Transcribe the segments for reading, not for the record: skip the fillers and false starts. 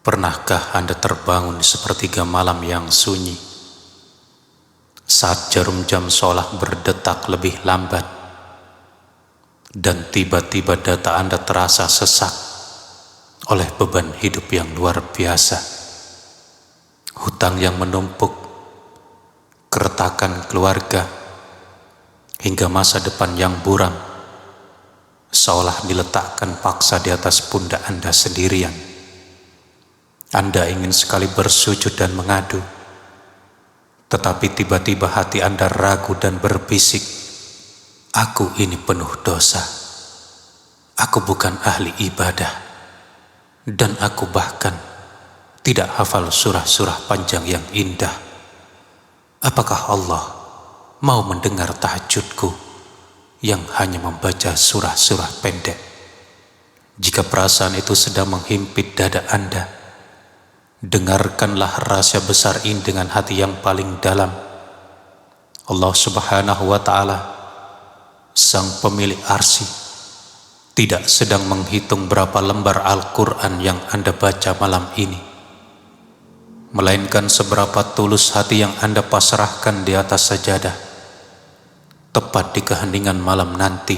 Pernahkah Anda terbangun di sepertiga malam yang sunyi, saat jarum jam sholat berdetak lebih lambat, dan tiba-tiba data Anda terasa sesak oleh beban hidup yang luar biasa, hutang yang menumpuk, keretakan keluarga, hingga masa depan yang buram, seolah diletakkan paksa di atas pundak Anda sendirian. Anda ingin sekali bersujud dan mengadu, tetapi tiba-tiba hati Anda ragu dan berbisik, "Aku ini penuh dosa. Aku bukan ahli ibadah. Dan aku bahkan tidak hafal surah-surah panjang yang indah. Apakah Allah mau mendengar tahajudku yang hanya membaca surah-surah pendek?" Jika perasaan itu sedang menghimpit dada Anda, dengarkanlah rahasia besar ini dengan hati yang paling dalam. Allah Subhanahu wa Ta'ala, Sang pemilik arsy, tidak sedang menghitung berapa lembar Al-Quran yang Anda baca malam ini, melainkan seberapa tulus hati yang Anda pasrahkan di atas sajadah, tepat di keheningan malam nanti.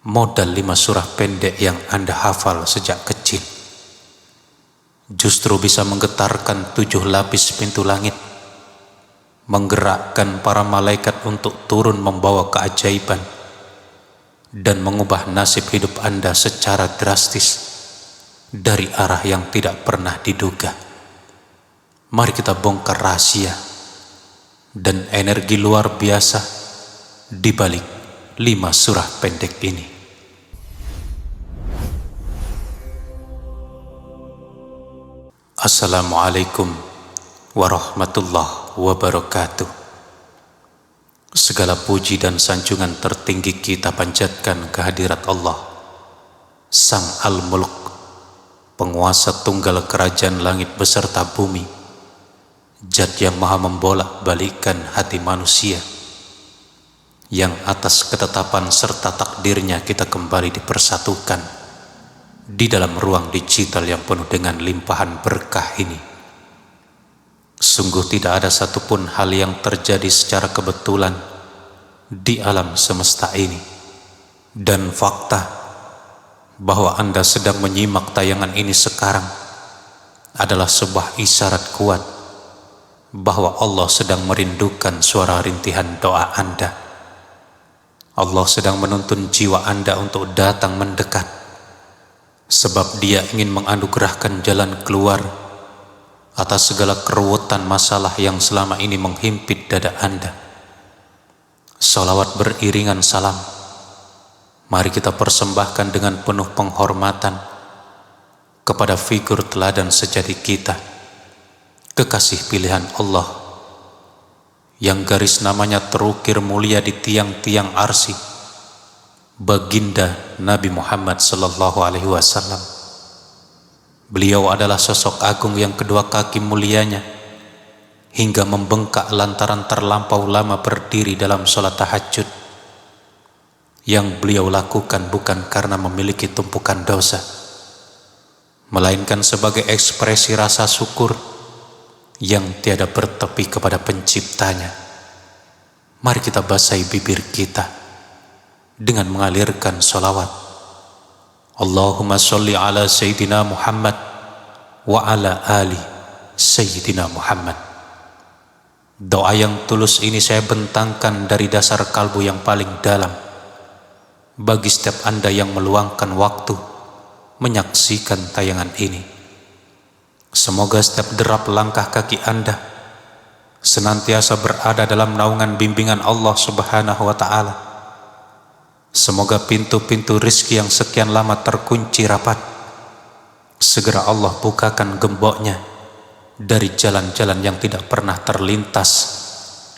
Modal 5 surah pendek yang Anda hafal sejak kecil justru bisa menggetarkan 7 lapis pintu langit, menggerakkan para malaikat untuk turun membawa keajaiban, dan mengubah nasib hidup Anda secara drastis dari arah yang tidak pernah diduga. Mari kita bongkar rahasia dan energi luar biasa di balik 5 surah pendek ini. Assalamualaikum warahmatullahi wabarakatuh. Segala puji dan sanjungan tertinggi kita panjatkan kehadirat Allah, Sang Al-Mulk, penguasa tunggal kerajaan langit beserta bumi, Zat yang maha membolak-balikkan hati manusia, yang atas ketetapan serta takdirnya kita kembali dipersatukan di dalam ruang digital yang penuh dengan limpahan berkah ini. Sungguh tidak ada satupun hal yang terjadi secara kebetulan di alam semesta ini, dan fakta bahwa Anda sedang menyimak tayangan ini sekarang adalah sebuah isyarat kuat bahwa Allah sedang merindukan suara rintihan doa Anda. Allah sedang menuntun jiwa Anda untuk datang mendekat, sebab Dia ingin menganugerahkan jalan keluar atas segala keruwetan masalah yang selama ini menghimpit dada Anda. Salawat beriringan salam mari kita persembahkan dengan penuh penghormatan kepada figur teladan sejati kita, kekasih pilihan Allah, yang garis namanya terukir mulia di tiang-tiang arsy, Baginda Nabi Muhammad sallallahu alaihi wasallam. Beliau adalah sosok agung yang kedua kaki mulianya hingga membengkak lantaran terlampau lama berdiri dalam sholat tahajud, yang beliau lakukan bukan karena memiliki tumpukan dosa, melainkan sebagai ekspresi rasa syukur yang tiada bertepi kepada penciptanya. Mari kita basahi bibir kita dengan mengalirkan salawat. Allahumma sholli ala Sayyidina Muhammad wa ala ali Sayyidina Muhammad. Doa yang tulus ini saya bentangkan dari dasar kalbu yang paling dalam bagi setiap Anda yang meluangkan waktu menyaksikan tayangan ini. Semoga setiap derap langkah kaki Anda senantiasa berada dalam naungan bimbingan Allah Subhanahu wa Ta'ala. Semoga pintu-pintu rizki yang sekian lama terkunci rapat segera Allah bukakan gemboknya dari jalan-jalan yang tidak pernah terlintas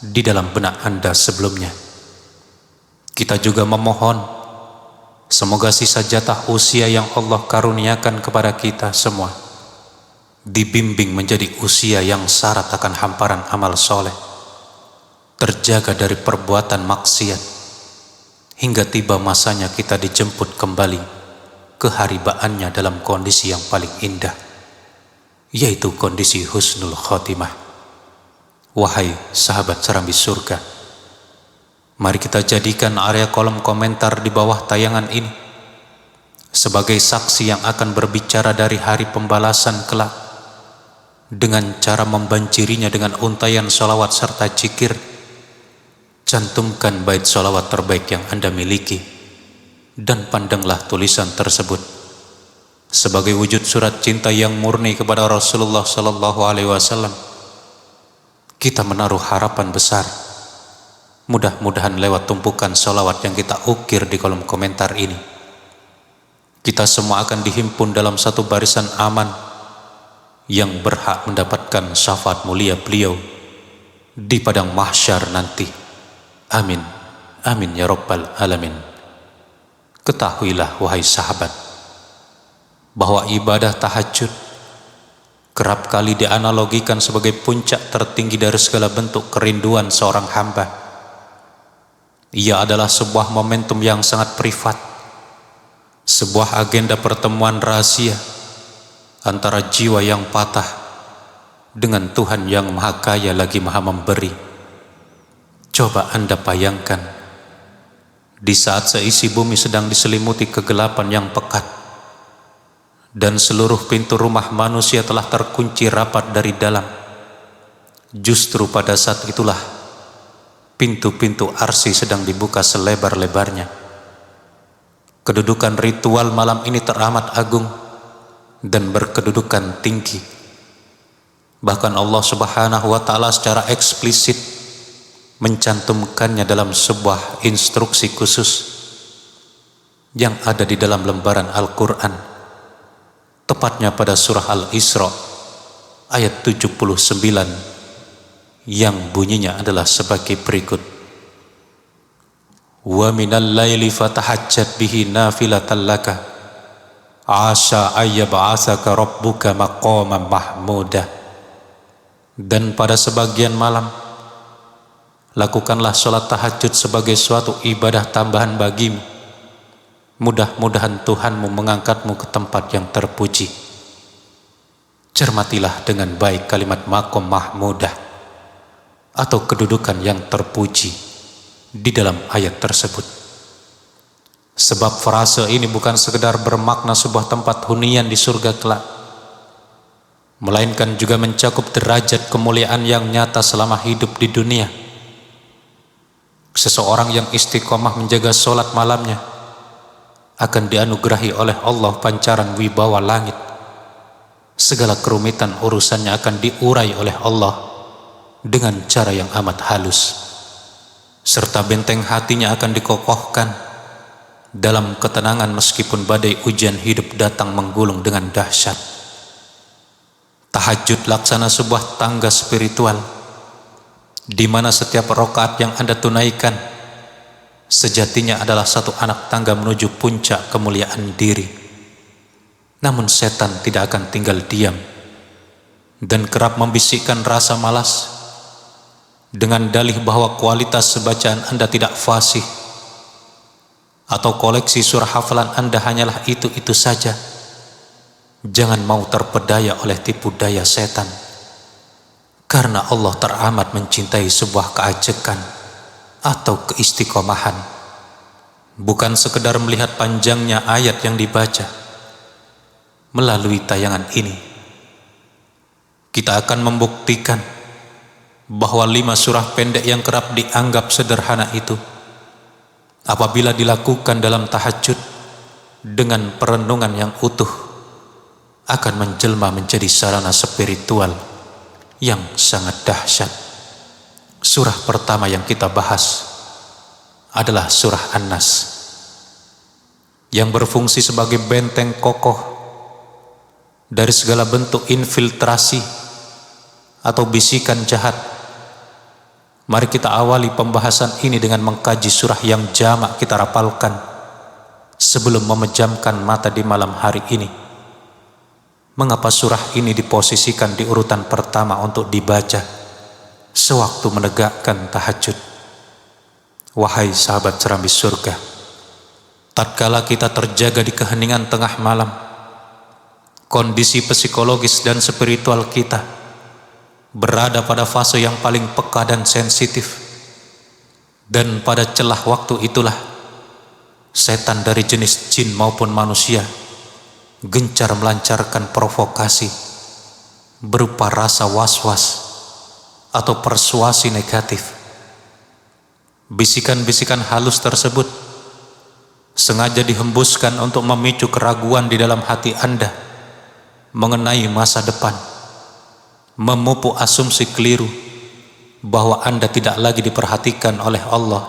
di dalam benak Anda sebelumnya. Kita juga memohon semoga sisa jatah usia yang Allah karuniakan kepada kita semua dibimbing menjadi usia yang syarat akan hamparan amal soleh, terjaga dari perbuatan maksiat, hingga tiba masanya kita dijemput kembali keharibaannya dalam kondisi yang paling indah. yaitu kondisi husnul khotimah. Wahai sahabat serambi surga, mari kita jadikan area kolom komentar di bawah tayangan ini sebagai saksi yang akan berbicara dari hari pembalasan kelak, dengan cara membanjirinya dengan untayan sholawat serta zikir. Cantumkan bait sholawat terbaik yang Anda miliki, dan pandanglah tulisan tersebut sebagai wujud surat cinta yang murni kepada Rasulullah Sallallahu Alaihi Wasallam. Kita menaruh harapan besar, mudah-mudahan lewat tumpukan sholawat yang kita ukir di kolom komentar ini, kita semua akan dihimpun dalam satu barisan aman yang berhak mendapatkan syafaat mulia beliau di padang mahsyar nanti. Amin, amin ya rabbal alamin. Ketahuilah wahai sahabat, bahwa ibadah tahajud kerap kali dianalogikan sebagai puncak tertinggi dari segala bentuk kerinduan seorang hamba. Ia adalah sebuah momentum yang sangat privat, sebuah agenda pertemuan rahasia antara jiwa yang patah dengan Tuhan yang maha kaya lagi maha memberi. Coba Anda bayangkan, di saat seisi bumi sedang diselimuti kegelapan yang pekat dan seluruh pintu rumah manusia telah terkunci rapat dari dalam, justru pada saat itulah pintu-pintu arsy sedang dibuka selebar-lebarnya. Kedudukan ritual malam ini teramat agung dan berkedudukan tinggi. Bahkan Allah Subhanahu wa Ta'ala secara eksplisit mencantumkannya dalam sebuah instruksi khusus yang ada di dalam lembaran Al-Quran, tepatnya pada surah Al-Isra ayat 79, yang bunyinya adalah sebagai berikut: wa minal laili fatahajjat bihi nafilatan laka asa ayyab'atsaka rabbuka maqaman mahmudah. Dan pada sebagian malam lakukanlah sholat tahajud sebagai suatu ibadah tambahan bagimu. Mudah-mudahan Tuhanmu mengangkatmu ke tempat yang terpuji. Cermatilah dengan baik kalimat maqam mahmudah atau kedudukan yang terpuji di dalam ayat tersebut. Sebab frase ini bukan sekedar bermakna sebuah tempat hunian di surga kelak, melainkan juga mencakup derajat kemuliaan yang nyata selama hidup di dunia. Seseorang yang istiqomah menjaga sholat malamnya akan dianugerahi oleh Allah pancaran wibawa langit. Segala kerumitan urusannya akan diurai oleh Allah dengan cara yang amat halus, serta benteng hatinya akan dikokohkan dalam ketenangan meskipun badai ujian hidup datang menggulung dengan dahsyat. Tahajud laksana sebuah tangga spiritual, di mana setiap rakaat yang Anda tunaikan sejatinya adalah satu anak tangga menuju puncak kemuliaan diri. Namun setan tidak akan tinggal diam dan kerap membisikkan rasa malas dengan dalih bahwa kualitas bacaan Anda tidak fasih, atau koleksi surah hafalan Anda hanyalah itu-itu saja. Jangan mau terpedaya oleh tipu daya setan, karena Allah teramat mencintai sebuah keajekan atau keistiqomahan, bukan sekedar melihat panjangnya ayat yang dibaca. Melalui tayangan ini kita akan membuktikan bahwa 5 surah pendek yang kerap dianggap sederhana itu, apabila dilakukan dalam tahajud dengan perenungan yang utuh, akan menjelma menjadi sarana spiritual yang sangat dahsyat. Surah pertama yang kita bahas adalah surah An-Nas, yang berfungsi sebagai benteng kokoh dari segala bentuk infiltrasi atau bisikan jahat. Mari kita awali pembahasan ini dengan mengkaji surah yang jamak kita rapalkan sebelum memejamkan mata di malam hari ini. Mengapa surah ini diposisikan di urutan pertama untuk dibaca sewaktu menegakkan tahajud? Wahai sahabat serambi surga, tatkala kita terjaga di keheningan tengah malam, kondisi psikologis dan spiritual kita berada pada fase yang paling peka dan sensitif. Dan pada celah waktu itulah setan dari jenis jin maupun manusia gencar melancarkan provokasi berupa rasa was-was atau persuasi negatif. Bisikan-bisikan halus tersebut sengaja dihembuskan untuk memicu keraguan di dalam hati Anda mengenai masa depan, memupuk asumsi keliru bahwa Anda tidak lagi diperhatikan oleh Allah,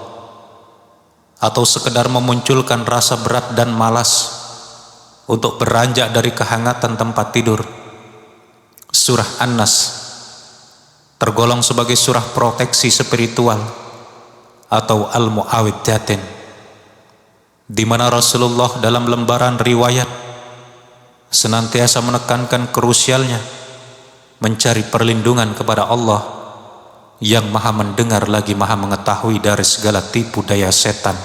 atau sekedar memunculkan rasa berat dan malas untuk beranjak dari kehangatan tempat tidur. Surah An-Nas tergolong sebagai surah proteksi spiritual atau Al-Mu'awwidzatain, di mana Rasulullah dalam lembaran riwayat senantiasa menekankan krusialnya mencari perlindungan kepada Allah yang maha mendengar lagi maha mengetahui dari segala tipu daya setan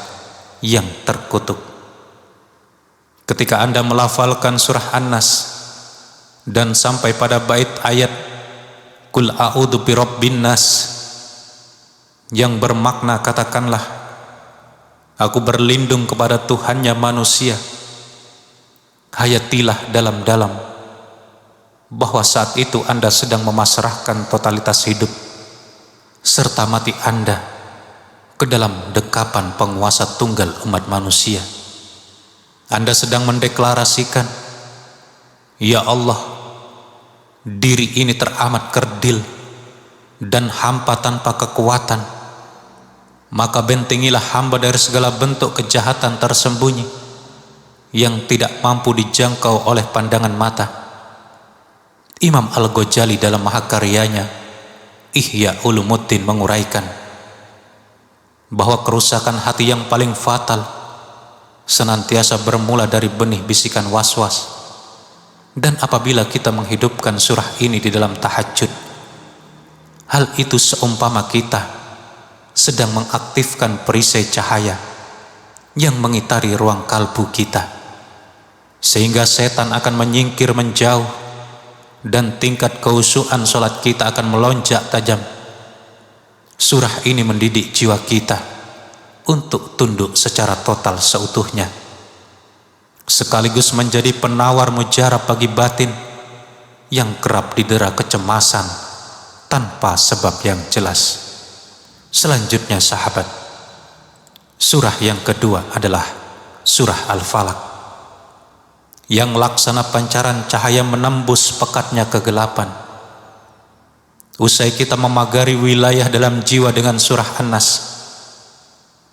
yang terkutuk. Ketika Anda melafalkan surah An-Nas dan sampai pada bait ayat Qul a'udzu birabbin nas, yang bermakna katakanlah, aku berlindung kepada Tuhannya manusia, hayatilah dalam-dalam bahwa saat itu Anda sedang memasrahkan totalitas hidup serta mati Anda ke dalam dekapan penguasa tunggal umat manusia. Anda sedang mendeklarasikan, ya Allah, diri ini teramat kerdil dan hampa tanpa kekuatan, maka bentengilah hamba dari segala bentuk kejahatan tersembunyi yang tidak mampu dijangkau oleh pandangan mata. Imam Al-Ghazali dalam mahakaryanya Ihya Ulumuddin menguraikan bahwa kerusakan hati yang paling fatal senantiasa bermula dari benih bisikan was-was. Dan apabila kita menghidupkan surah ini di dalam tahajud, hal itu seumpama kita sedang mengaktifkan perisai cahaya yang mengitari ruang kalbu kita, sehingga setan akan menyingkir menjauh dan tingkat khusyuan salat kita akan melonjak tajam. Surah ini mendidik jiwa kita untuk tunduk secara total seutuhnya, sekaligus menjadi penawar mujarab bagi batin yang kerap didera kecemasan tanpa sebab yang jelas. Selanjutnya sahabat, surah yang kedua adalah surah Al-Falaq, yang laksana pancaran cahaya menembus pekatnya kegelapan. Usai kita memagari wilayah dalam jiwa dengan surah An-Nas,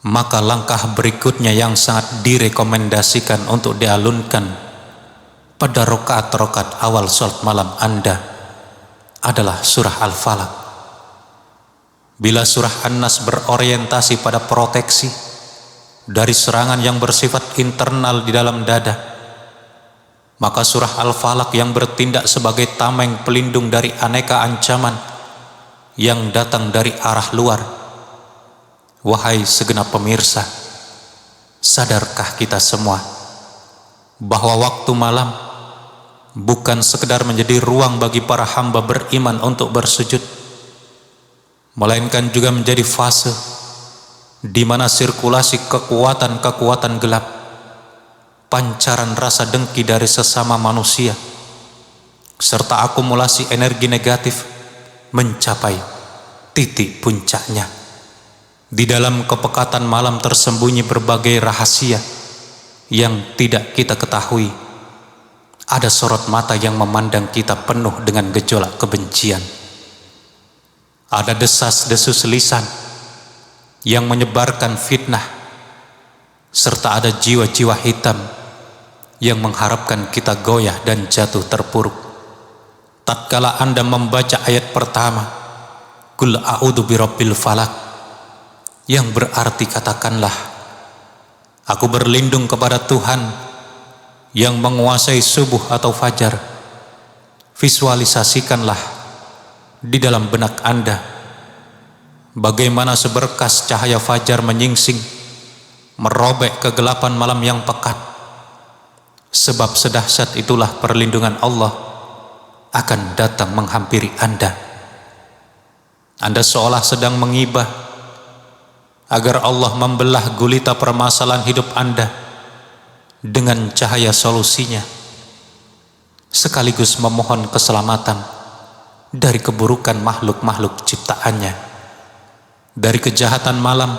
maka langkah berikutnya yang sangat direkomendasikan untuk dialunkan pada rakaat-rakaat awal salat malam Anda adalah surah Al-Falaq. Bila surah An-Nas berorientasi pada proteksi dari serangan yang bersifat internal di dalam dada, maka surah Al-Falaq yang bertindak sebagai tameng pelindung dari aneka ancaman yang datang dari arah luar. Wahai segenap pemirsa, sadarkah kita semua bahwa waktu malam bukan sekedar menjadi ruang bagi para hamba beriman untuk bersujud, melainkan juga menjadi fase di mana sirkulasi kekuatan-kekuatan gelap, pancaran rasa dengki dari sesama manusia, serta akumulasi energi negatif mencapai titik puncaknya. Di dalam kepekatan malam tersembunyi berbagai rahasia yang tidak kita ketahui. Ada sorot mata yang memandang kita penuh dengan gejolak kebencian. Ada desas-desus lisan yang menyebarkan fitnah, serta ada jiwa-jiwa hitam yang mengharapkan kita goyah dan jatuh terpuruk. Tatkala Anda membaca ayat pertama, Qul a'udzu birabbil falaq, yang berarti katakanlah, aku berlindung kepada Tuhan yang menguasai subuh atau fajar. Visualisasikanlah di dalam benak Anda bagaimana seberkas cahaya fajar menyingsing, merobek kegelapan malam yang pekat, Sebab sedahsyat itulah perlindungan Allah akan datang menghampiri Anda. Anda seolah sedang mengibah agar Allah membelah gulita permasalahan hidup Anda dengan cahaya solusinya, sekaligus memohon keselamatan dari keburukan makhluk-makhluk ciptaannya, dari kejahatan malam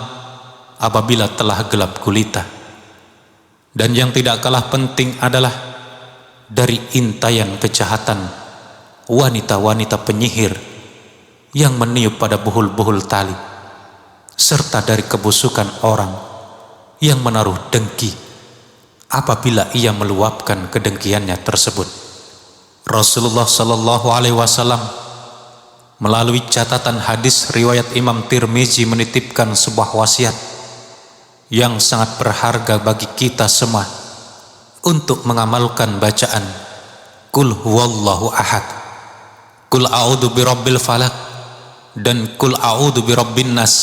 apabila telah gelap gulita, dan yang tidak kalah penting adalah dari intayan kejahatan wanita-wanita penyihir yang meniup pada buhul-buhul tali, serta dari kebusukan orang yang menaruh dengki apabila ia meluapkan kedengkiannya tersebut. Rasulullah Shallallahu Alaihi Wasallam melalui catatan hadis riwayat Imam Tirmizi menitipkan sebuah wasiat yang sangat berharga bagi kita semua untuk mengamalkan bacaan Qul huwallahu ahad, Qul a'udzu birabbil falaq, dan Qul a'udzu birabbin nas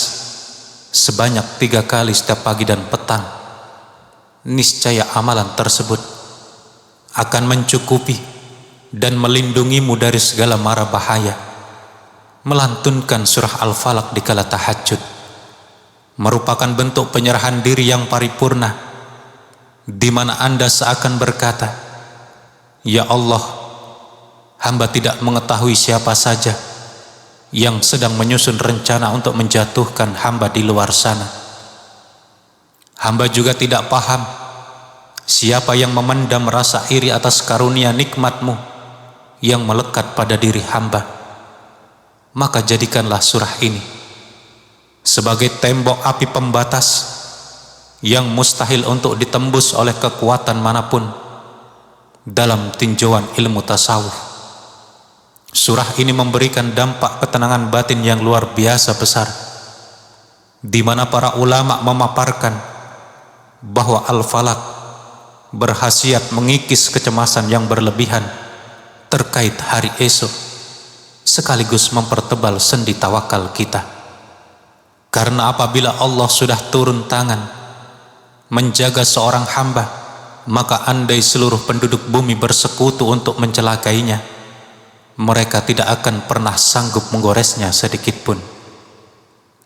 sebanyak 3 kali setiap pagi dan petang. Niscaya amalan tersebut akan mencukupi dan melindungimu dari segala mara bahaya. Melantunkan surah Al-Falaq di kala tahajud merupakan bentuk penyerahan diri yang paripurna, di mana Anda seakan berkata, "Ya Allah, hamba tidak mengetahui siapa saja yang sedang menyusun rencana untuk menjatuhkan hamba di luar sana. Hamba juga tidak paham siapa yang memendam rasa iri atas karunia nikmat-Mu yang melekat pada diri hamba. Maka jadikanlah surah ini sebagai tembok api pembatas yang mustahil untuk ditembus oleh kekuatan manapun dalam tinjauan ilmu tasawuf. Surah ini memberikan dampak ketenangan batin yang luar biasa besar, di mana para ulama memaparkan bahwa Al-Falaq berkhasiat mengikis kecemasan yang berlebihan terkait hari esok, sekaligus mempertebal sendi tawakal kita. Karena apabila Allah sudah turun tangan menjaga seorang hamba, maka andai seluruh penduduk bumi bersekutu untuk mencelakainya, mereka tidak akan pernah sanggup menggoresnya sedikit pun.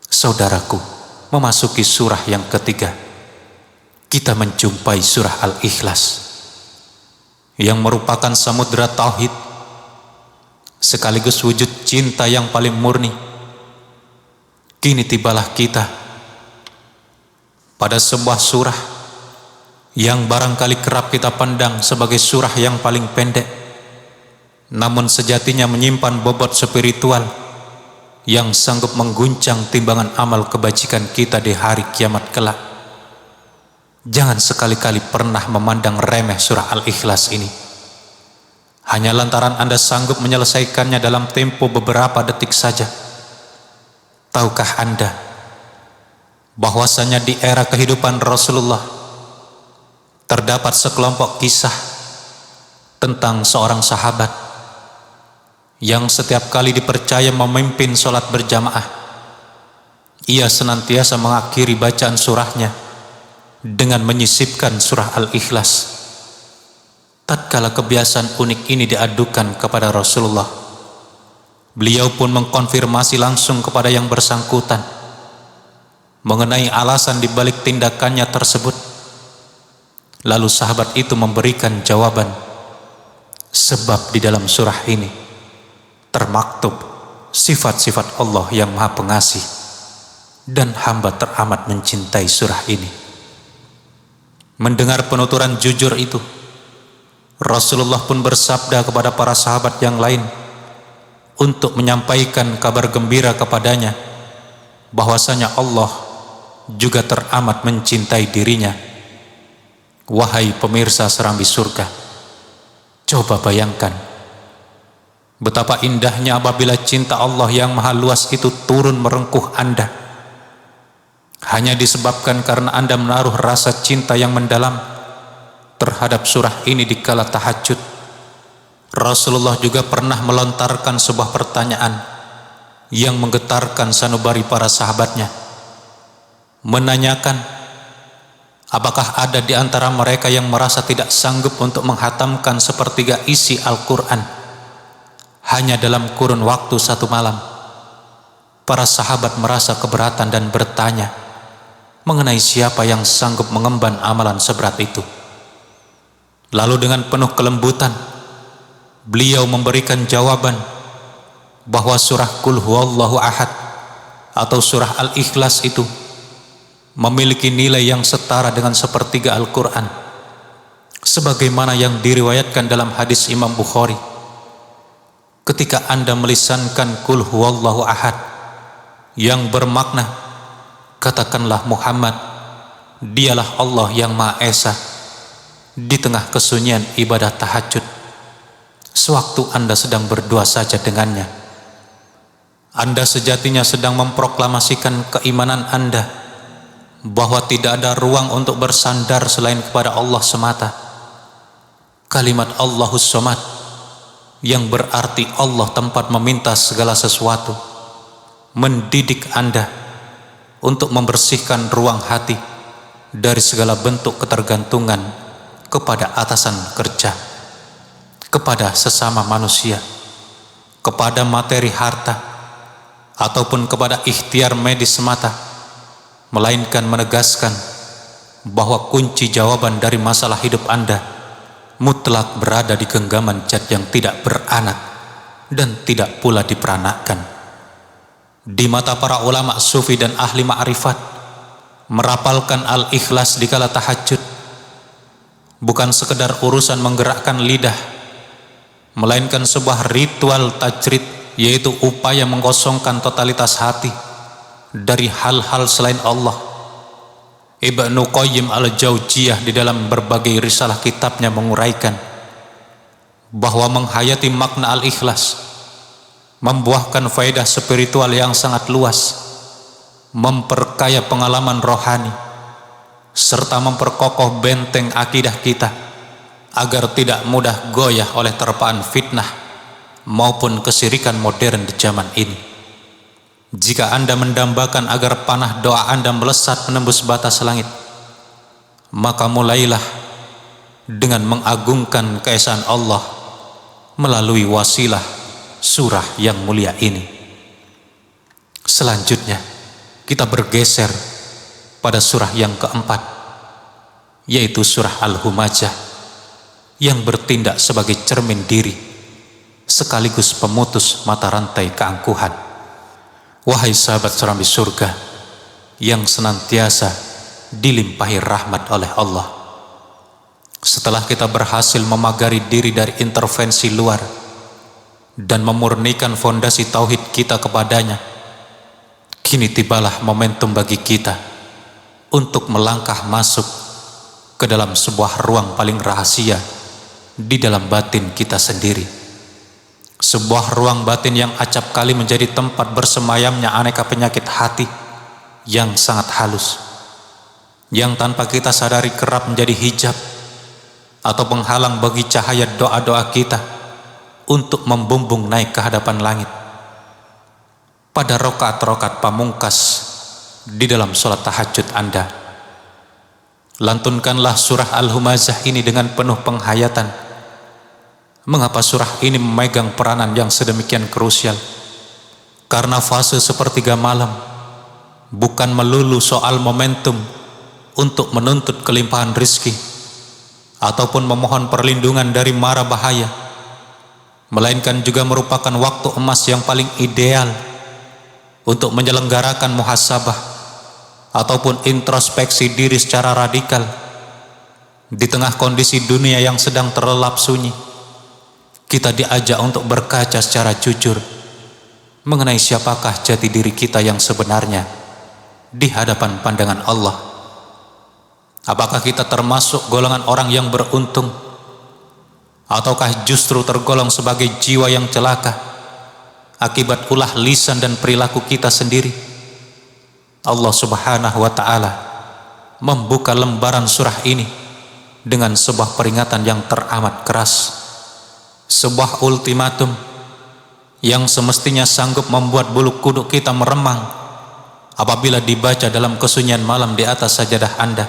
Saudaraku, memasuki surah yang ketiga, kita menjumpai surah Al-Ikhlas yang merupakan samudra tauhid sekaligus wujud cinta yang paling murni. Kini tibalah kita pada sebuah surah yang barangkali kerap kita pandang sebagai surah yang paling pendek, namun sejatinya menyimpan bobot spiritual yang sanggup mengguncang timbangan amal kebajikan kita di hari kiamat kelak. Jangan sekali-kali pernah memandang remeh surah Al-Ikhlas ini hanya lantaran Anda sanggup menyelesaikannya dalam tempo beberapa detik saja. Tahukah Anda bahwasanya di era kehidupan Rasulullah terdapat sekelompok kisah tentang seorang sahabat yang setiap kali dipercaya memimpin sholat berjamaah, ia senantiasa mengakhiri bacaan surahnya dengan menyisipkan surah Al-Ikhlas. Tatkala kebiasaan unik ini diadukan kepada Rasulullah, beliau pun mengkonfirmasi langsung kepada yang bersangkutan mengenai alasan dibalik tindakannya tersebut. Lalu sahabat itu memberikan jawaban, sebab di dalam surah ini termaktub sifat-sifat Allah yang Maha Pengasih, dan hamba teramat mencintai surah ini. Mendengar penuturan jujur itu, Rasulullah pun bersabda kepada para sahabat yang lain untuk menyampaikan kabar gembira kepadanya bahwasanya Allah juga teramat mencintai dirinya. Wahai pemirsa serambi surga, coba bayangkan betapa indahnya apabila cinta Allah yang maha luas itu turun merengkuh Anda hanya disebabkan karena Anda menaruh rasa cinta yang mendalam terhadap surah ini di kala tahajud. Rasulullah juga pernah melontarkan sebuah pertanyaan yang menggetarkan sanubari para sahabatnya, menanyakan, Apakah ada di antara mereka yang merasa tidak sanggup untuk menghatamkan sepertiga isi Al-Quran hanya dalam kurun waktu 1 malam? Para sahabat merasa keberatan dan bertanya mengenai siapa yang sanggup mengemban amalan seberat itu. Lalu dengan penuh kelembutan, beliau memberikan jawaban bahwa surah Qul Huwallahu Ahad atau surah Al-Ikhlas itu memiliki nilai yang setara dengan sepertiga Al-Quran, sebagaimana yang diriwayatkan dalam hadis Imam Bukhari. Ketika Anda melisankan Qul Huwallahu Ahad yang bermakna, katakanlah Muhammad, dialah Allah yang Maha Esa, di tengah kesunyian ibadah tahajud, sewaktu Anda sedang berdoa saja dengannya, Anda sejatinya sedang memproklamasikan keimanan Anda bahwa tidak ada ruang untuk bersandar selain kepada Allah semata. Kalimat Allahus Somad yang berarti Allah tempat meminta segala sesuatu mendidik Anda untuk membersihkan ruang hati dari segala bentuk ketergantungan kepada atasan kerja, kepada sesama manusia, kepada materi harta, ataupun kepada ikhtiar medis semata, melainkan menegaskan bahwa kunci jawaban dari masalah hidup Anda mutlak berada di genggaman zat yang tidak beranak dan tidak pula diperanakkan. Di mata para ulama sufi dan ahli ma'rifat, merapalkan Al-Ikhlas di kala tahajud bukan sekedar urusan menggerakkan lidah, melainkan sebuah ritual tajrid, yaitu upaya mengkosongkan totalitas hati dari hal-hal selain Allah. Ibnu Qayyim al-Jauziyah di dalam berbagai risalah kitabnya menguraikan bahwa menghayati makna Al-Ikhlas membuahkan faedah spiritual yang sangat luas, memperkaya pengalaman rohani, serta memperkokoh benteng akidah kita agar tidak mudah goyah oleh terpaan fitnah maupun kesirikan modern di zaman ini. Jika Anda mendambakan agar panah doa Anda melesat menembus batas langit, maka mulailah dengan mengagungkan keesaan Allah melalui wasilah surah yang mulia ini. Selanjutnya kita bergeser pada surah yang keempat, yaitu surah Al-Humajah, yang bertindak sebagai cermin diri sekaligus pemutus mata rantai keangkuhan. Wahai sahabat serambi surga yang senantiasa dilimpahi rahmat oleh Allah, setelah kita berhasil memagari diri dari intervensi luar dan memurnikan fondasi tauhid kita kepadanya, kini tibalah momentum bagi kita untuk melangkah masuk ke dalam sebuah ruang paling rahasia di dalam batin kita sendiri. Sebuah ruang batin yang acap kali menjadi tempat bersemayamnya aneka penyakit hati yang sangat halus, yang tanpa kita sadari kerap menjadi hijab atau penghalang bagi cahaya doa-doa kita untuk membumbung naik ke hadapan langit. Pada rokaat-rokaat pamungkas di dalam sholat tahajud Anda, lantunkanlah surah Al-Humazah ini dengan penuh penghayatan. Mengapa surah ini memegang peranan yang sedemikian krusial? Karena fase sepertiga malam bukan melulu soal momentum untuk menuntut kelimpahan rizki ataupun memohon perlindungan dari mara bahaya, melainkan juga merupakan waktu emas yang paling ideal untuk menyelenggarakan muhasabah ataupun introspeksi diri secara radikal di tengah kondisi dunia yang sedang terlelap sunyi. Kita diajak untuk berkaca secara jujur mengenai siapakah jati diri kita yang sebenarnya di hadapan pandangan Allah. Apakah kita termasuk golongan orang yang beruntung, ataukah justru tergolong sebagai jiwa yang celaka akibat ulah lisan dan perilaku kita sendiri? Allah Subhanahu wa ta'ala membuka lembaran surah ini dengan sebuah peringatan yang teramat keras, sebuah ultimatum yang semestinya sanggup membuat bulu kuduk kita meremang apabila dibaca dalam kesunyian malam di atas sajadah Anda.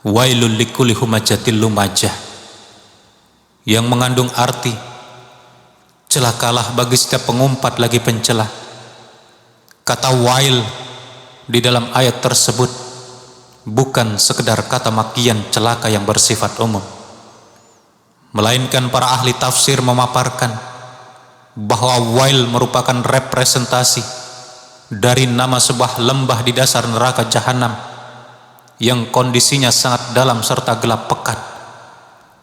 wailul likulli humajatil lumajah, yang mengandung arti celakalah bagi setiap pengumpat lagi pencela. Kata wail di dalam ayat tersebut bukan sekedar kata makian celaka yang bersifat umum, melainkan para ahli tafsir memaparkan bahwa wail merupakan representasi dari nama sebuah lembah di dasar neraka jahanam yang kondisinya sangat dalam serta gelap pekat.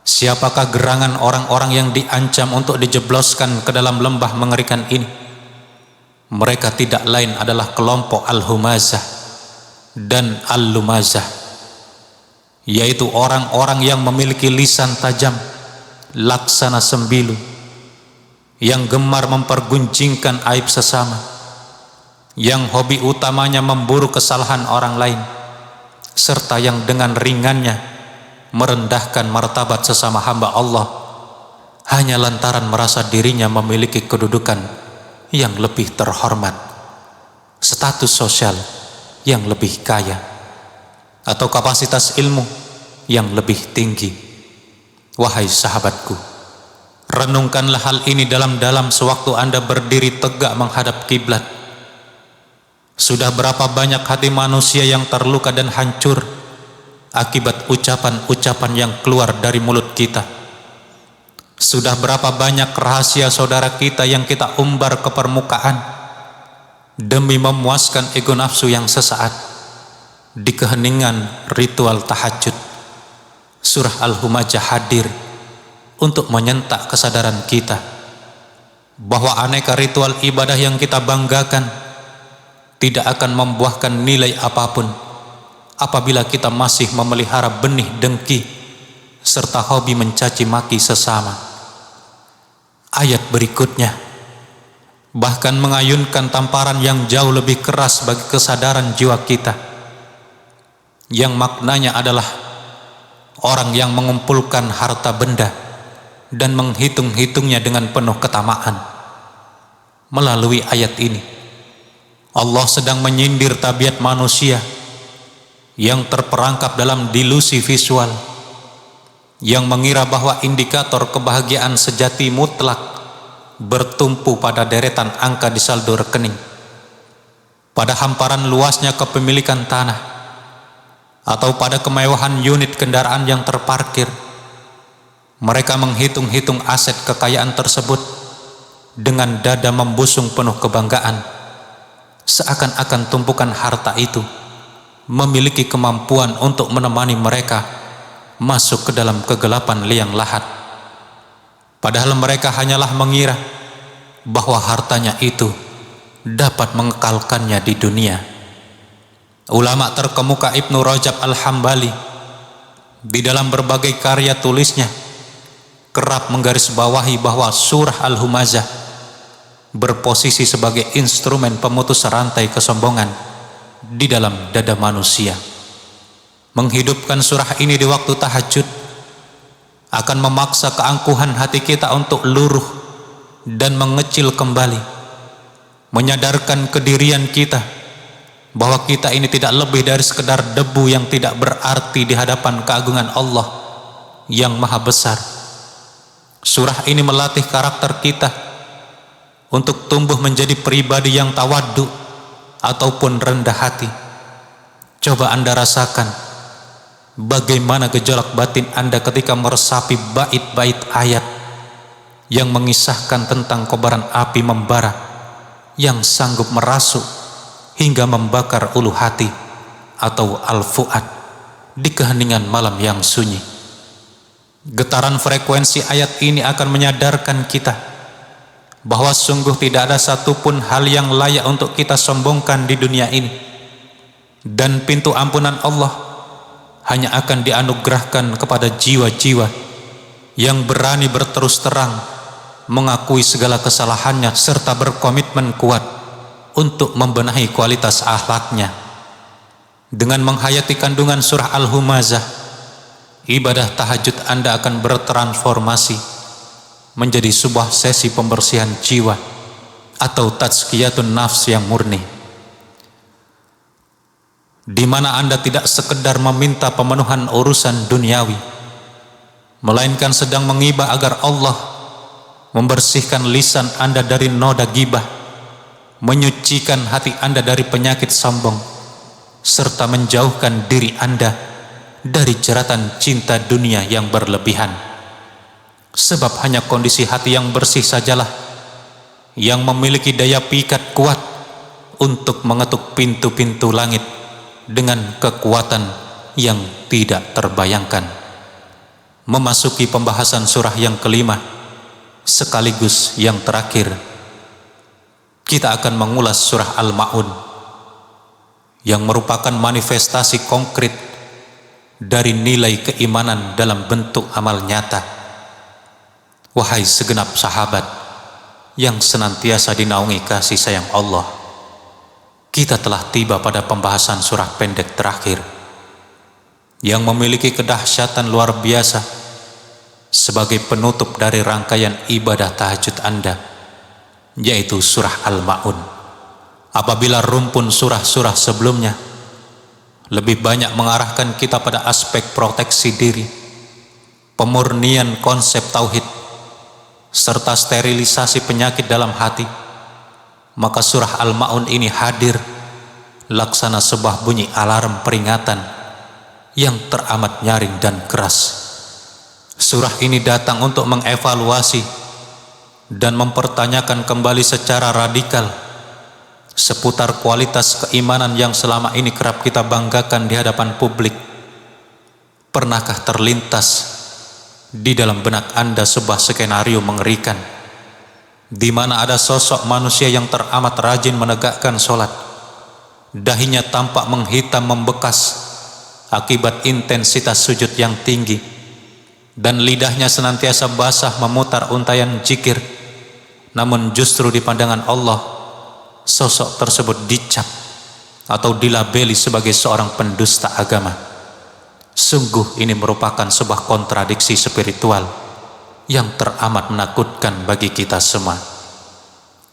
Siapakah gerangan orang-orang yang diancam untuk dijebloskan ke dalam lembah mengerikan ini? Mereka tidak lain adalah kelompok Al-Humazah dan Al-Lumazah, yaitu orang-orang yang memiliki lisan tajam laksana sembilu, yang gemar mempergunjingkan aib sesama, yang hobi utamanya memburu kesalahan orang lain, serta yang dengan ringannya merendahkan martabat sesama hamba Allah hanya lantaran merasa dirinya memiliki kedudukan yang lebih terhormat, status sosial yang lebih kaya, atau kapasitas ilmu yang lebih tinggi. Wahai sahabatku, renungkanlah hal ini dalam-dalam sewaktu Anda berdiri tegak menghadap kiblat. Sudah berapa banyak hati manusia yang terluka dan hancur akibat ucapan-ucapan yang keluar dari mulut kita. Sudah berapa banyak rahasia saudara kita yang kita umbar ke permukaan demi memuaskan ego nafsu yang sesaat di keheningan ritual tahajud. Surah Al-Humajah hadir untuk menyentak kesadaran kita bahwa aneka ritual ibadah yang kita banggakan tidak akan membuahkan nilai apapun apabila kita masih memelihara benih dengki serta hobi mencaci maki sesama. Ayat berikutnya bahkan mengayunkan tamparan yang jauh lebih keras bagi kesadaran jiwa kita, yang maknanya adalah orang yang mengumpulkan harta benda dan menghitung-hitungnya dengan penuh ketamaan. Melalui ayat ini Allah sedang menyindir tabiat manusia yang terperangkap dalam delusi visual, yang mengira bahwa indikator kebahagiaan sejati mutlak bertumpu pada deretan angka di saldo rekening, pada hamparan luasnya kepemilikan tanah, atau pada kemewahan unit kendaraan yang terparkir. Mereka menghitung-hitung aset kekayaan tersebut dengan dada membusung penuh kebanggaan, seakan-akan tumpukan harta itu memiliki kemampuan untuk menemani mereka masuk ke dalam kegelapan liang lahat. Padahal mereka hanyalah mengira bahwa hartanya itu dapat mengekalkannya di dunia. Ulama terkemuka Ibnu Rajab Al-Hambali di dalam berbagai karya tulisnya kerap menggarisbawahi bahwa surah Al-Humazah berposisi sebagai instrumen pemutus rantai kesombongan di dalam dada manusia. Menghidupkan surah ini di waktu tahajud akan memaksa keangkuhan hati kita untuk luruh dan mengecil kembali, menyadarkan kedirian kita bahwa kita ini tidak lebih dari sekedar debu yang tidak berarti di hadapan keagungan Allah yang maha besar. Surah ini melatih karakter kita untuk tumbuh menjadi pribadi yang tawadhu ataupun rendah hati. Coba Anda rasakan bagaimana gejolak batin Anda ketika meresapi bait-bait ayat yang mengisahkan tentang kobaran api membara yang sanggup merasuk hingga membakar ulu hati atau al-fuad di keheningan malam yang sunyi. Getaran frekuensi ayat ini akan menyadarkan kita bahwa sungguh tidak ada satupun hal yang layak untuk kita sombongkan di dunia ini, dan pintu ampunan Allah hanya akan dianugerahkan kepada jiwa-jiwa yang berani berterus terang mengakui segala kesalahannya serta berkomitmen kuat untuk membenahi kualitas akhlaknya. Dengan menghayati kandungan surah Al-Humazah, ibadah tahajud Anda akan bertransformasi menjadi sebuah sesi pembersihan jiwa atau tazkiyatun nafs yang murni. di mana Anda tidak sekedar meminta pemenuhan urusan duniawi, melainkan sedang mengibah agar Allah membersihkan lisan Anda dari noda gibah, menyucikan hati Anda dari penyakit sombong, serta menjauhkan diri Anda dari jeratan cinta dunia yang berlebihan. Sebab hanya kondisi hati yang bersih sajalah yang memiliki daya pikat kuat untuk mengetuk pintu-pintu langit dengan kekuatan yang tidak terbayangkan. Memasuki pembahasan surah yang kelima sekaligus yang terakhir, kita akan mengulas surah Al-Ma'un yang merupakan manifestasi konkret dari nilai keimanan dalam bentuk amal nyata. Wahai segenap sahabat yang senantiasa dinaungi kasih sayang Allah, kita telah tiba pada pembahasan surah pendek terakhir yang memiliki kedahsyatan luar biasa sebagai penutup dari rangkaian ibadah tahajud Anda, yaitu surah Al-Ma'un. Apabila rumpun surah-surah sebelumnya lebih banyak mengarahkan kita pada aspek proteksi diri, pemurnian konsep tauhid, serta sterilisasi penyakit dalam hati, maka surah Al-Ma'un ini hadir laksana sebuah bunyi alarm peringatan yang teramat nyaring dan keras. Surah ini datang untuk mengevaluasi dan mempertanyakan kembali secara radikal seputar kualitas keimanan yang selama ini kerap kita banggakan di hadapan publik. Pernahkah terlintas di dalam benak Anda sebuah skenario mengerikan di mana ada sosok manusia yang teramat rajin menegakkan sholat, dahinya tampak menghitam membekas akibat intensitas sujud yang tinggi, dan lidahnya senantiasa basah memutar untayan zikir, namun justru di pandangan Allah sosok tersebut dicap atau dilabeli sebagai seorang pendusta agama. Sungguh ini merupakan sebuah kontradiksi spiritual yang teramat menakutkan bagi kita semua.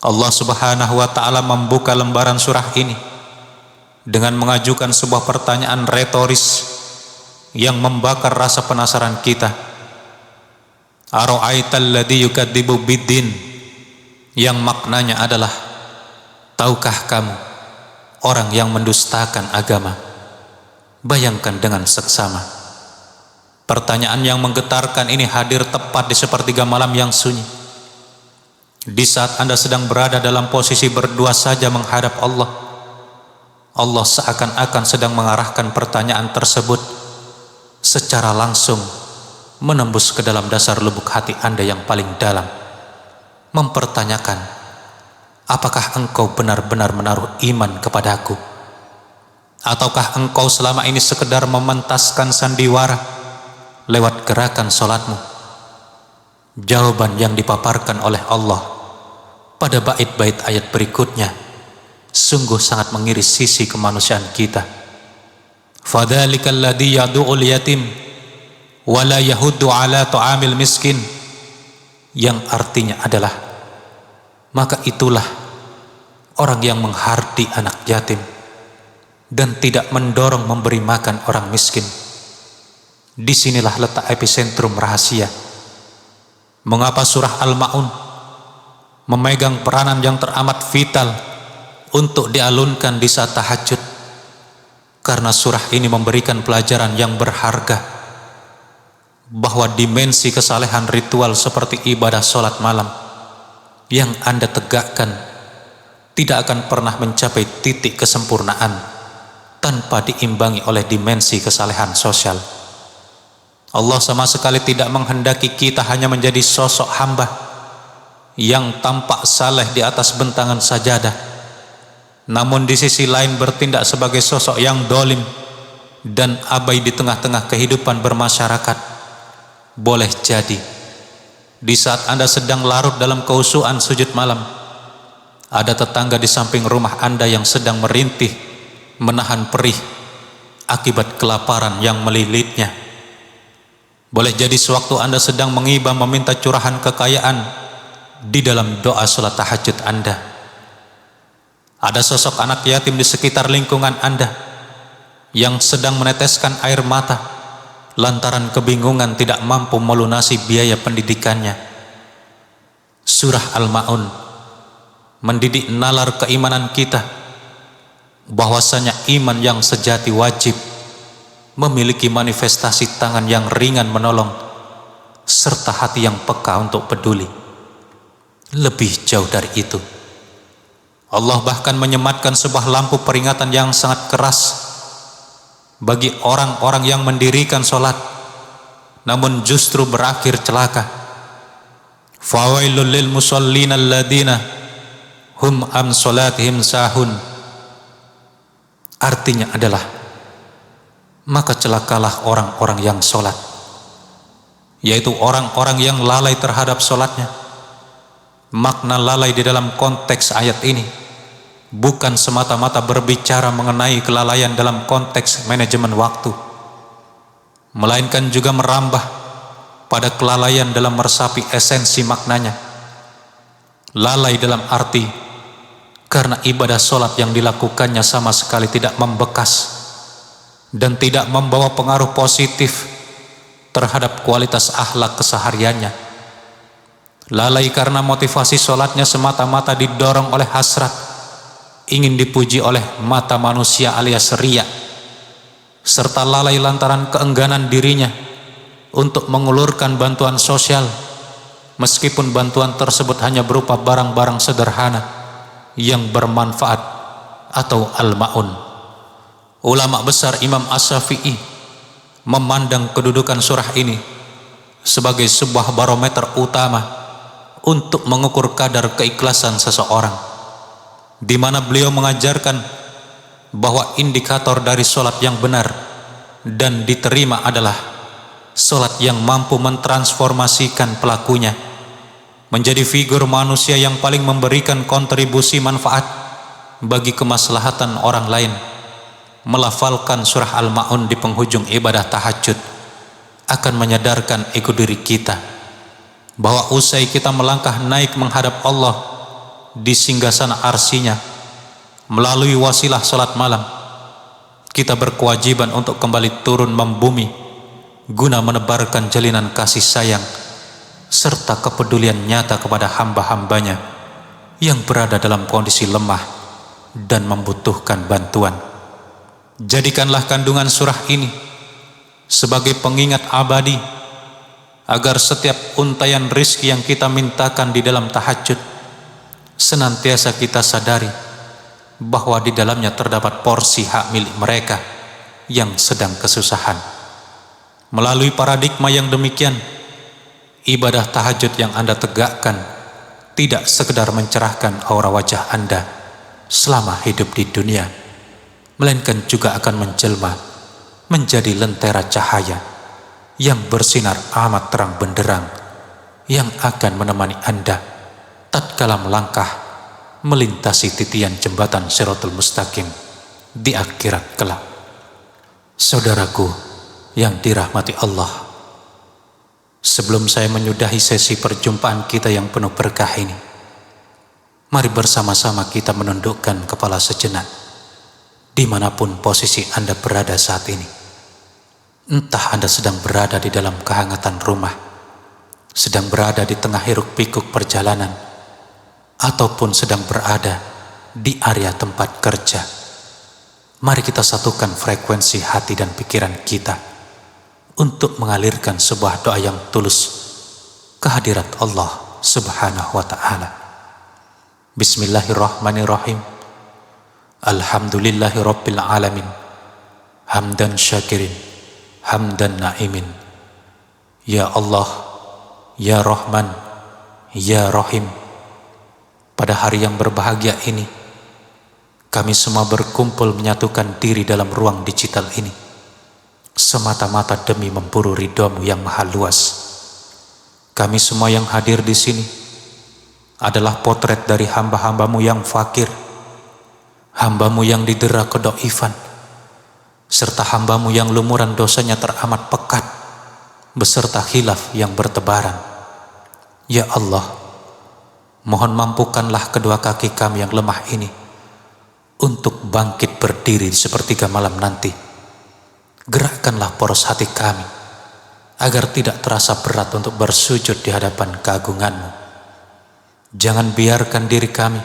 Allah Subhanahu wa ta'ala membuka lembaran surah ini dengan mengajukan sebuah pertanyaan retoris yang membakar rasa penasaran kita. Ara'aital ladzi yukadzibu biddin, yang maknanya adalah, tahukah kamu orang yang mendustakan agama? Bayangkan dengan seksama. Pertanyaan yang menggetarkan ini hadir tepat di sepertiga malam yang sunyi, di saat Anda sedang berada dalam posisi berdua saja menghadap Allah. Allah seakan-akan sedang mengarahkan pertanyaan tersebut secara langsung menembus ke dalam dasar lubuk hati Anda yang paling dalam, mempertanyakan, apakah engkau benar-benar menaruh iman kepadaku? Ataukah engkau selama ini sekedar mementaskan sandiwara lewat gerakan sholatmu? Jawaban yang dipaparkan oleh Allah pada bait-bait ayat berikutnya sungguh sangat mengiris sisi kemanusiaan kita. Fadzalikal ladzi yad'ul yatim wala yahuddu ala ta'amil miskin, yang artinya adalah, maka itulah orang yang menghardi anak yatim dan tidak mendorong memberi makan orang miskin. Disinilah letak epicentrum rahasia mengapa surah Al-Ma'un memegang peranan yang teramat vital untuk dialunkan di saat tahajud, karena surah ini memberikan pelajaran yang berharga bahwa dimensi kesalehan ritual seperti ibadah sholat malam yang Anda tegakkan tidak akan pernah mencapai titik kesempurnaan tanpa diimbangi oleh dimensi kesalehan sosial. Allah sama sekali tidak menghendaki kita hanya menjadi sosok hamba yang tampak saleh di atas bentangan sajadah, namun di sisi lain bertindak sebagai sosok yang dolim dan abai di tengah-tengah kehidupan bermasyarakat. Boleh jadi di saat Anda sedang larut dalam kehusuan sujud malam, ada tetangga di samping rumah Anda yang sedang merintih menahan perih akibat kelaparan yang melilitnya. Boleh jadi sewaktu Anda sedang mengibah meminta curahan kekayaan di dalam doa sholat tahajud Anda, ada sosok anak yatim di sekitar lingkungan Anda yang sedang meneteskan air mata lantaran kebingungan tidak mampu melunasi biaya pendidikannya. Surah Al-Ma'un mendidik nalar keimanan kita bahwasanya iman yang sejati wajib memiliki manifestasi tangan yang ringan menolong serta hati yang peka untuk peduli. Lebih jauh dari itu, Allah bahkan menyematkan sebuah lampu peringatan yang sangat keras bagi orang-orang yang mendirikan sholat namun justru berakhir celaka. Fawailul lil musallina alladzina hum am sholatihim sahun. Artinya adalah, maka celakalah orang-orang yang sholat, yaitu orang-orang yang lalai terhadap sholatnya. Makna lalai di dalam konteks ayat ini bukan semata-mata berbicara mengenai kelalaian dalam konteks manajemen waktu, melainkan juga merambah pada kelalaian dalam meresapi esensi maknanya. Lalai dalam arti karena ibadah sholat yang dilakukannya sama sekali tidak membekas dan tidak membawa pengaruh positif terhadap kualitas akhlak kesehariannya. Lalai karena motivasi sholatnya semata-mata didorong oleh hasrat ingin dipuji oleh mata manusia alias riya, serta lalai lantaran keengganan dirinya untuk mengulurkan bantuan sosial meskipun bantuan tersebut hanya berupa barang-barang sederhana yang bermanfaat atau al-ma'un. Ulama besar Imam As-Syafi'i memandang kedudukan surah ini sebagai sebuah barometer utama untuk mengukur kadar keikhlasan seseorang, di mana beliau mengajarkan bahwa indikator dari sholat yang benar dan diterima adalah sholat yang mampu mentransformasikan pelakunya menjadi figur manusia yang paling memberikan kontribusi manfaat bagi kemaslahatan orang lain. Melafalkan surah Al-Ma'un di penghujung ibadah tahajud akan menyadarkan ego diri kita bahwa usai kita melangkah naik menghadap Allah di singgasana arsinya melalui wasilah salat malam, kita berkewajiban untuk kembali turun membumi guna menebarkan jalinan kasih sayang serta kepedulian nyata kepada hamba-hambanya yang berada dalam kondisi lemah dan membutuhkan bantuan. Jadikanlah kandungan surah ini sebagai pengingat abadi agar setiap untaian rizki yang kita mintakan di dalam tahajud senantiasa kita sadari bahwa di dalamnya terdapat porsi hak milik mereka yang sedang kesusahan. Melalui paradigma yang demikian, ibadah tahajud yang Anda tegakkan tidak sekedar mencerahkan aura wajah Anda selama hidup di dunia, melainkan juga akan menjelma menjadi lentera cahaya yang bersinar amat terang benderang yang akan menemani Anda tatkala melangkah melintasi titian jembatan Shiratal Mustaqim di akhirat kelak. Saudaraku yang dirahmati Allah, sebelum saya menyudahi sesi perjumpaan kita yang penuh berkah ini, mari bersama-sama kita menundukkan kepala sejenak dimanapun posisi Anda berada saat ini. Entah Anda sedang berada di dalam kehangatan rumah, sedang berada di tengah hiruk pikuk perjalanan, ataupun sedang berada di area tempat kerja. Mari kita satukan frekuensi hati dan pikiran kita untuk mengalirkan sebuah doa yang tulus kehadirat Allah Subhanahu wa ta'ala. Bismillahirrahmanirrahim. Alhamdulillahi rabbil alamin, hamdan syakirin, hamdan na'imin. Ya Allah, Ya Rahman, Ya Rahim, pada hari yang berbahagia ini kami semua berkumpul menyatukan diri dalam ruang digital ini semata-mata demi memburu ridho-Mu yang maha luas. Kami semua yang hadir di sini adalah potret dari hamba-hamba-Mu yang fakir, hamba-Mu yang didera kedoifan, serta hamba-Mu yang lumuran dosanya teramat pekat, beserta khilaf yang bertebaran. Ya Allah, mohon mampukanlah kedua kaki kami yang lemah ini untuk bangkit berdiri di sepertiga malam nanti Gerakkanlah poros hati kami, agar tidak terasa berat untuk bersujud di hadapan keagungan-Mu. Jangan biarkan diri kami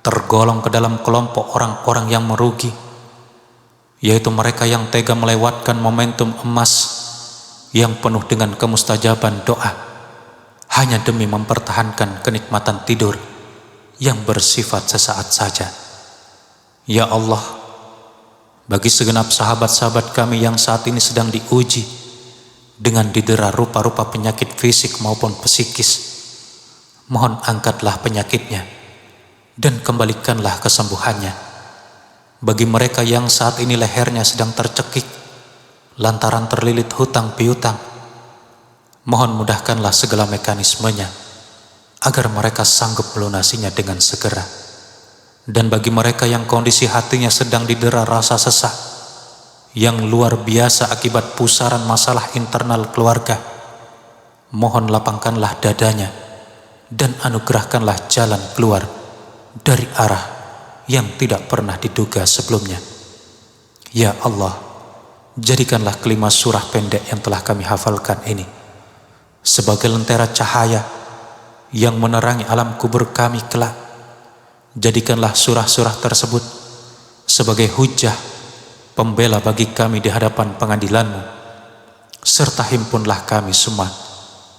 tergolong ke dalam kelompok orang-orang yang merugi, yaitu mereka yang tega melewatkan momentum emas yang penuh dengan kemustajaban doa hanya demi mempertahankan kenikmatan tidur yang bersifat sesaat saja. Ya Allah, bagi segenap sahabat-sahabat kami yang saat ini sedang diuji dengan didera rupa-rupa penyakit fisik maupun psikis, mohon angkatlah penyakitnya dan kembalikanlah kesembuhannya. Bagi mereka yang saat ini lehernya sedang tercekik lantaran terlilit hutang piutang, mohon mudahkanlah segala mekanismenya agar mereka sanggup melunasinya dengan segera. Dan bagi mereka yang kondisi hatinya sedang didera rasa sesak yang luar biasa akibat pusaran masalah internal keluarga, mohon lapangkanlah dadanya dan anugerahkanlah jalan keluar dari arah yang tidak pernah diduga sebelumnya. Ya Allah, jadikanlah kelima surah pendek yang telah kami hafalkan ini sebagai lentera cahaya yang menerangi alam kubur kami kelak. Jadikanlah surah-surah tersebut sebagai hujah pembela bagi kami di hadapan pengadilan-Mu, serta himpunlah kami semua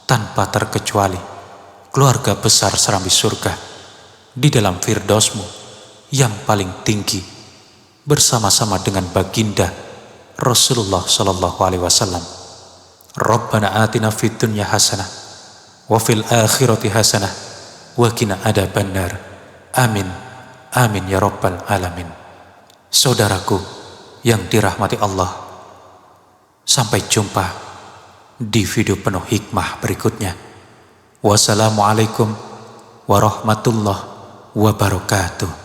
tanpa terkecuali keluarga besar serambi surga di dalam firdaus-Mu yang paling tinggi, bersama-sama dengan baginda Rasulullah sallallahu alaihi wasallam. Rabbana atina fid dunya hasanah wa fil akhirati hasanah wa qina adzabannar. Amin, amin ya rabbal alamin. Saudaraku yang dirahmati Allah, sampai jumpa di video penuh hikmah berikutnya. Wassalamualaikum warahmatullahi wabarakatuh.